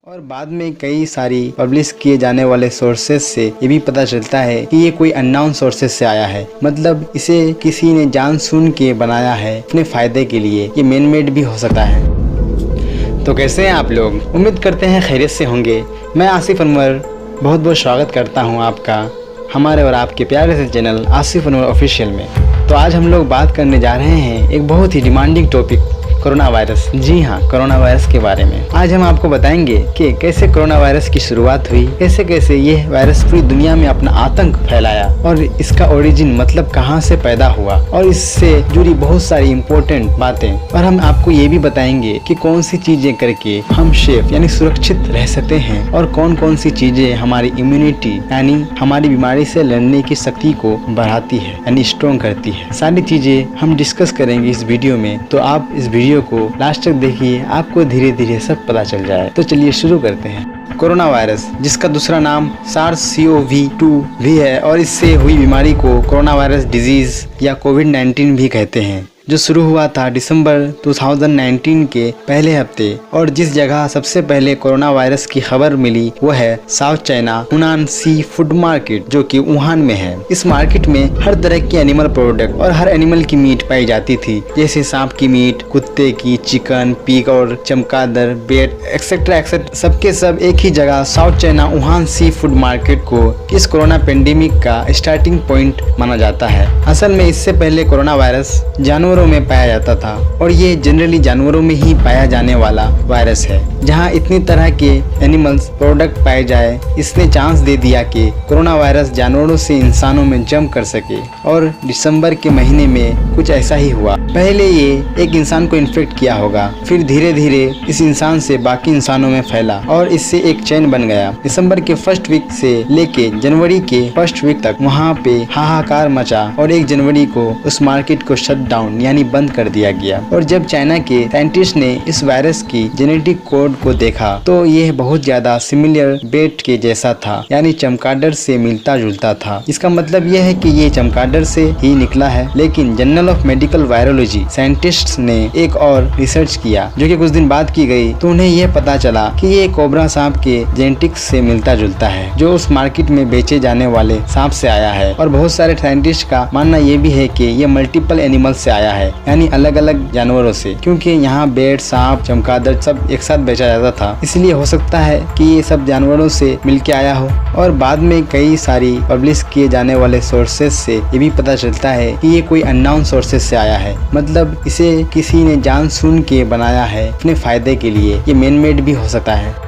और बाद में कई सारी पब्लिश किए जाने वाले सोर्सेज से ये भी पता चलता है कि ये कोई अननोन सोर्सेज से आया है। मतलब इसे किसी ने जान सुन के बनाया है अपने फ़ायदे के लिए। ये मैन मेड भी हो सकता है। तो कैसे हैं आप लोग? उम्मीद करते हैं खैरियत से होंगे। मैं आसिफ अनवर बहुत बहुत स्वागत करता हूं आपका हमारे और आपके प्यारे से चैनल आसिफ अनवर ऑफिशियल में। तो आज हम लोग बात करने जा रहे हैं एक बहुत ही डिमांडिंग टॉपिक, कोरोना वायरस। जी हाँ, कोरोना वायरस के बारे में आज हम आपको बताएंगे कि कैसे कोरोना वायरस की शुरुआत हुई, कैसे कैसे ये वायरस पूरी दुनिया में अपना आतंक फैलाया और इसका ओरिजिन मतलब कहाँ से पैदा हुआ और इससे जुड़ी बहुत सारी इम्पोर्टेंट बातें। और हम आपको ये भी बताएंगे कि कौन सी चीजें करके हम सेफ यानी सुरक्षित रह सकते हैं और कौन कौन सी चीजें हमारी इम्यूनिटी यानी हमारी बीमारी से लड़ने की शक्ति को बढ़ाती है यानी स्ट्रॉन्ग करती है। सारी चीजें हम डिस्कस करेंगे इस वीडियो में, तो आप इस वीडियो को लास्ट तक देखिए, आपको धीरे धीरे सब पता चल जाए। तो चलिए शुरू करते हैं। कोरोना वायरस, जिसका दूसरा नाम SARS-CoV-2 भी है और इससे हुई बीमारी को कोरोना वायरस डिजीज या कोविड-19 भी कहते हैं, जो शुरू हुआ था दिसंबर 2019 के पहले हफ्ते। और जिस जगह सबसे पहले कोरोना वायरस की खबर मिली वो है साउथ चाइना हुनान सी फूड मार्केट, जो कि वुहान में है। इस मार्केट में हर तरह की एनिमल प्रोडक्ट और हर एनिमल की मीट पाई जाती थी, जैसे सांप की मीट, कुत्ते की, चिकन, पिग और चमगादड़, बेट एक्सेट्रा एक्सेट्रा। सबके सब एक ही जगह south China Wuhan sea food market को इस कोरोना पेंडेमिक का स्टार्टिंग पॉइंट माना जाता है। असल में इससे पहले कोरोना वायरस जानवरों में पाया जाता था और ये जनरली जानवरों में ही पाया जाने वाला वायरस है। जहां इतनी तरह के एनिमल्स प्रोडक्ट पाए जाए, इसने चांस दे दिया कि कोरोना वायरस जानवरों से इंसानों में जंप कर सके। और दिसंबर के महीने में कुछ ऐसा ही हुआ। पहले ये एक इंसान को इन्फेक्ट किया होगा, फिर धीरे धीरे इस इंसान से बाकी इंसानों में फैला और इससे एक चेन बन गया। दिसंबर के फर्स्ट वीक से लेके जनवरी के फर्स्ट वीक तक वहाँ पे हाहाकार मचा और 1 जनवरी को उस मार्केट को शट डाउन यानी बंद कर दिया गया। और जब चाइना के साइंटिस्ट ने इस वायरस की जेनेटिक कोड को देखा तो यह बहुत ज्यादा सिमिलर बेट के जैसा था, यानी चमगादड़ से मिलता जुलता था। इसका मतलब यह है कि ये चमगादड़ से ही निकला है। लेकिन journal of medical virology scientist ने एक और रिसर्च किया, जो कि कुछ दिन बाद की गई, तो उन्हें यह पता चला कि ये कोबरा सांप के जेनेटिक्स से मिलता जुलता है, जो उस मार्केट में बेचे जाने वाले सांप से आया है। और बहुत सारे साइंटिस्ट का मानना यह भी है कि ये मल्टीपल एनिमल से आया है, यानी अलग अलग जानवरों से, क्योंकि यहाँ बेट, सांप, चमगादड़ सब एक साथ बेचा जाता था। इसलिए हो सकता है कि ये सब जानवरों से मिलके आया हो। और बाद में कई सारी पब्लिश किए जाने वाले सोर्सेज से ये भी पता चलता है कि ये कोई अननोन सोर्सेज से आया है। मतलब इसे किसी ने जान सुन के बनाया है अपने फायदे के लिए। ये मैन मेड भी हो सकता है।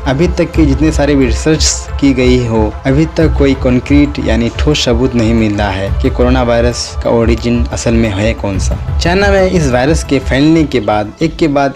अभी तक के जितने सारे रिसर्च की गई हो, अभी तक कोई कॉन्क्रीट यानी ठोस सबूत नहीं मिल रहा है कि कोरोना वायरस का ओरिजिन असल में है कौन सा। चाइना में इस वायरस के फैलने के बाद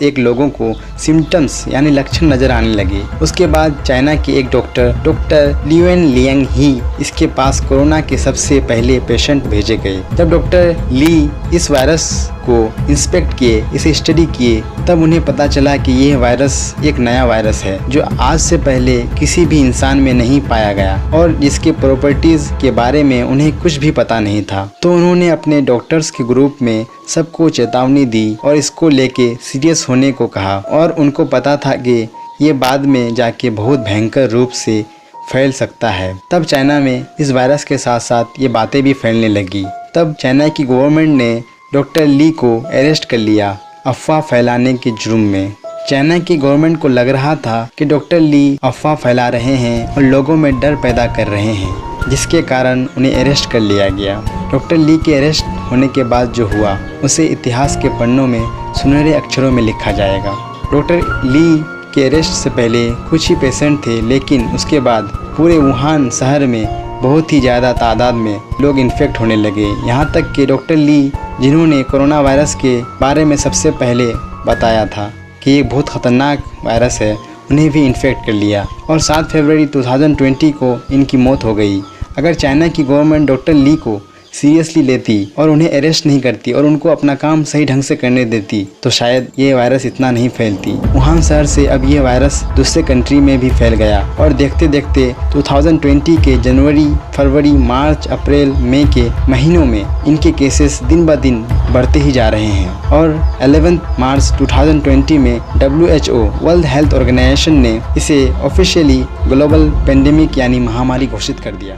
एक लोगों को सिम्टम्स यानी लक्षण नजर आने लगे। उसके बाद चाइना के एक डॉक्टर लियुएन लियांग ही इसके पास कोरोना के सबसे पहले पेशेंट भेजे गए। जब डॉक्टर ली इस वायरस को इंस्पेक्ट किए, इसे स्टडी किए, तब उन्हें पता चला कि यह वायरस एक नया वायरस है जो आज से पहले किसी भी इंसान में नहीं पाया गया और जिसके प्रॉपर्टीज के बारे में उन्हें कुछ भी पता नहीं था। तो उन्होंने अपने डॉक्टर्स के ग्रुप में सबको चेतावनी दी और इसको लेके सीरियस होने को कहा। और उनको पता था कि ये बाद में जाके बहुत भयंकर रूप से फैल सकता है। तब चाइना में इस वायरस के साथ साथ ये बातें भी फैलने लगी। तब चाइना की गवर्नमेंट ने डॉक्टर ली को अरेस्ट कर लिया अफवाह फैलाने के जुर्म में। चाइना की गवर्नमेंट को लग रहा था कि डॉक्टर ली अफवाह फैला रहे हैं और लोगों में डर पैदा कर रहे हैं, जिसके कारण उन्हें अरेस्ट कर लिया गया। डॉक्टर ली के अरेस्ट होने के बाद जो हुआ उसे इतिहास के पन्नों में सुनहरे अक्षरों में लिखा जाएगा। डॉक्टर ली के अरेस्ट से पहले कुछ ही पेशेंट थे, लेकिन उसके बाद पूरे वुहान शहर में बहुत ही ज़्यादा तादाद में लोग इन्फेक्ट होने लगे। यहाँ तक कि डॉक्टर ली, जिन्होंने कोरोना वायरस के बारे में सबसे पहले बताया था कि ये बहुत ख़तरनाक वायरस है, उन्हें भी इन्फेक्ट कर लिया और 7 फरवरी 2020 को इनकी मौत हो गई। अगर चाइना की गवर्नमेंट डॉक्टर ली को सीरियसली लेती और उन्हें अरेस्ट नहीं करती और उनको अपना काम सही ढंग से करने देती तो शायद ये वायरस इतना नहीं फैलती। वुहान शहर से अब ये वायरस दूसरे कंट्री में भी फैल गया और देखते देखते 2020 के जनवरी, फरवरी, मार्च, अप्रैल, मई के महीनों में इनके केसेस दिन ब दिन बढ़ते ही जा रहे हैं और 11 मार्च 2020 में WHO वर्ल्ड हेल्थ ऑर्गेनाइजेशन ने इसे ऑफिशियली ग्लोबल पेंडेमिक यानी महामारी घोषित कर दिया।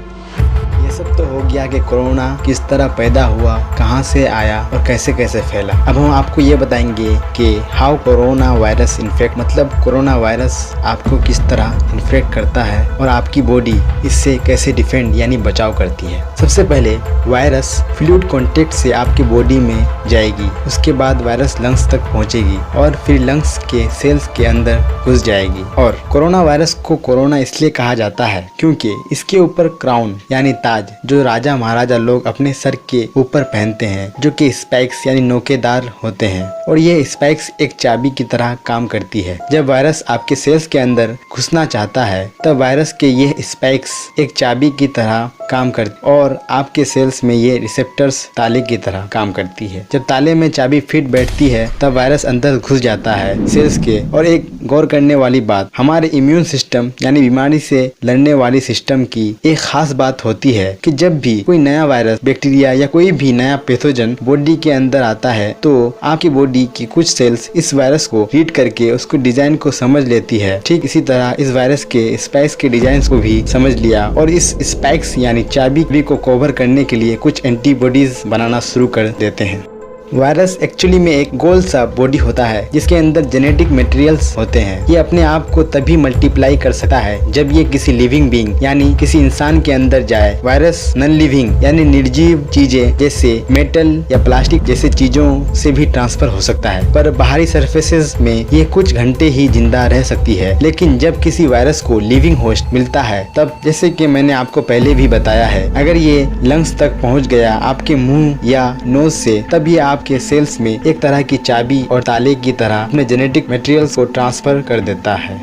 ये सब तो हो गया कि कोरोना किस तरह पैदा हुआ, कहाँ से आया और कैसे कैसे फैला। अब हम आपको ये बताएंगे कि हाउ कोरोना वायरस इन्फेक्ट, मतलब कोरोना वायरस आपको किस तरह इन्फेक्ट करता है और आपकी बॉडी इससे कैसे डिफेंड यानी बचाव करती है। सबसे पहले वायरस फ्लूइड कॉन्टेक्ट से आपकी बॉडी में जाएगी, उसके बाद वायरस लंग्स तक पहुँचेगी और फिर लंग्स के सेल्स के अंदर घुस जाएगी। और कोरोना वायरस को कोरोना इसलिए कहा जाता है क्योंकि इसके ऊपर क्राउन यानी ताज जो राजा महाराजा लोग अपने सर के ऊपर पहनते हैं, जो कि स्पाइक्स यानी नोकेदार होते हैं और ये स्पाइक्स एक चाबी की तरह काम करती है। जब वायरस आपके सेल्स के अंदर घुसना चाहता है तब वायरस के ये स्पाइक्स एक चाबी की तरह काम करती और आपके सेल्स में ये रिसेप्टर्स ताले की तरह काम करती है। जब ताले में चाबी फिट बैठती है तब वायरस अंदर घुस जाता है सेल्स के। और एक गौर करने वाली बात, हमारे इम्यून सिस्टम यानी बीमारी से लड़ने वाली सिस्टम की एक खास बात होती है कि जब भी कोई नया वायरस, बैक्टीरिया या कोई भी नया पैथोजन बॉडी के अंदर आता है तो आपकी बॉडी की कुछ सेल्स इस वायरस को रीड करके उसको डिजाइन को समझ लेती है। ठीक इसी तरह इस वायरस के स्पाइक्स के डिजाइन को भी समझ लिया और इस स्पाइक्स यानी चाबी को कवर करने के लिए कुछ एंटीबॉडीज बनाना शुरू कर देते हैं। वायरस एक्चुअली में एक गोल सा बॉडी होता है जिसके अंदर जेनेटिक मटेरियल्स होते हैं। ये अपने आप को तभी मल्टीप्लाई कर सकता है जब ये किसी लिविंग बीइंग यानी किसी इंसान के अंदर जाए। वायरस नॉन लिविंग यानी निर्जीव चीजें जैसे मेटल या प्लास्टिक जैसे चीजों से भी ट्रांसफर हो सकता है, पर बाहरी सरफेसेस में ये कुछ घंटे ही जिंदा रह सकती है। लेकिन जब किसी वायरस को लिविंग होस्ट मिलता है तब, जैसे कि मैंने आपको पहले भी बताया है, अगर ये लंग्स तक पहुंच गया आपके मुंह या नोज से, तब ये आपके सेल्स में एक तरह की चाबी और ताले की तरह अपने जेनेटिक मटेरियल्स को ट्रांसफर कर देता है।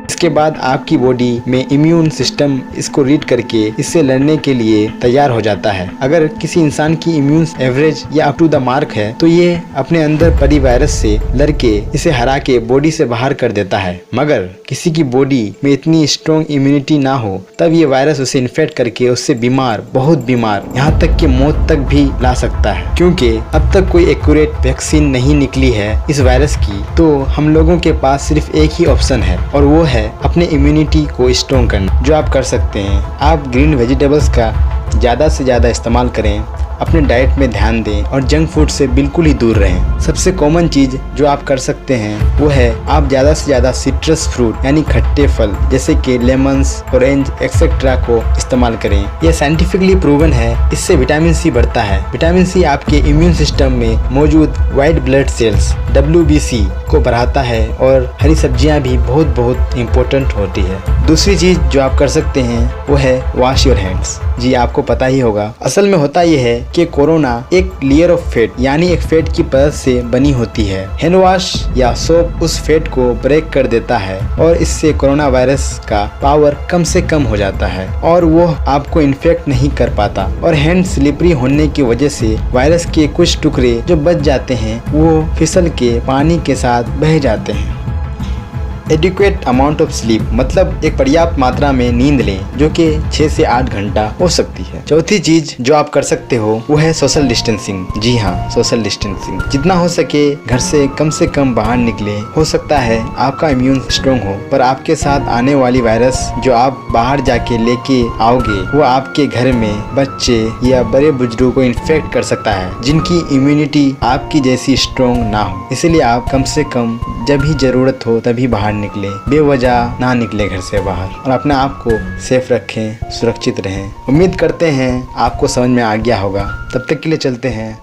इसके बाद आपकी बॉडी में इम्यून सिस्टम इसको रीड करके इससे लड़ने के लिए तैयार हो जाता है। अगर किसी इंसान की इम्यून एवरेज या अप टू द मार्क है तो ये अपने अंदर पड़ी वायरस से लड़के इसे हरा के बॉडी से बाहर कर देता है। मगर किसी की बॉडी में इतनी स्ट्रॉन्ग इम्यूनिटी ना हो तब ये वायरस उसे इन्फेक्ट करके उससे बीमार, बहुत बीमार, यहाँ तक कि मौत तक भी ला सकता है। क्योंकि अब तक कोई एक्यूरेट वैक्सीन नहीं निकली है इस वायरस की, तो हम लोगों के पास सिर्फ एक ही ऑप्शन है और वो है अपने इम्यूनिटी को स्ट्रॉन्ग करना। जो आप कर सकते हैं, आप ग्रीन वेजिटेबल्स का ज़्यादा से ज़्यादा इस्तेमाल करें, अपने डाइट में ध्यान दें और जंक फूड से बिल्कुल ही दूर रहें। सबसे कॉमन चीज़ जो आप कर सकते हैं वो है आप ज़्यादा से ज़्यादा सिट्रस फ्रूट यानी खट्टे फल जैसे कि लेमन्स, ऑरेंज एक्सेट्रा को इस्तेमाल करें। यह साइंटिफिकली प्रूवन है, इससे विटामिन सी बढ़ता है। विटामिन सी आपके इम्यून सिस्टम में मौजूद वाइट ब्लड सेल्स WBC को बढ़ाता है और हरी सब्जियां भी बहुत बहुत इम्पोर्टेंट होती है। दूसरी चीज़ जो आप कर सकते हैं वो है वॉश योर हैंड्स। जी आपको पता ही होगा, असल में होता यह है कि कोरोना एक लेयर ऑफ फैट यानी एक फैट की परत से बनी होती है। हैंड वॉश या सोप उस फैट को ब्रेक कर देता है और इससे कोरोना वायरस का पावर कम से कम हो जाता है और वो आपको इन्फेक्ट नहीं कर पाता। और हैंड स्लिपरी होने की वजह से वायरस के कुछ टुकड़े जो बच जाते हैं वो फिसल के पानी के साथ बह जाते हैं। एडिक्वेट अमाउंट ऑफ स्लीप मतलब एक पर्याप्त मात्रा में नींद लें जो कि 6 से 8 घंटा हो सकती है। चौथी चीज जो आप कर सकते हो वो है सोशल डिस्टेंसिंग। जी हाँ, सोशल डिस्टेंसिंग। जितना हो सके घर से कम बाहर निकले। हो सकता है आपका इम्यून स्ट्रॉन्ग हो पर आपके साथ आने वाली वायरस जो आप बाहर जाके लेके आओगे वो आपके घर में बच्चे या बड़े बुजुर्गों को इन्फेक्ट कर सकता है जिनकी इम्यूनिटी आपकी जैसी स्ट्रॉन्ग ना हो। इसलिए आप कम से कम जब ही जरूरत हो तभी बाहर निकले, बेवजह ना निकले घर से बाहर और अपने आप को सेफ रखें, सुरक्षित रहें। उम्मीद करते हैं आपको समझ में आ गया होगा। तब तक के लिए चलते हैं।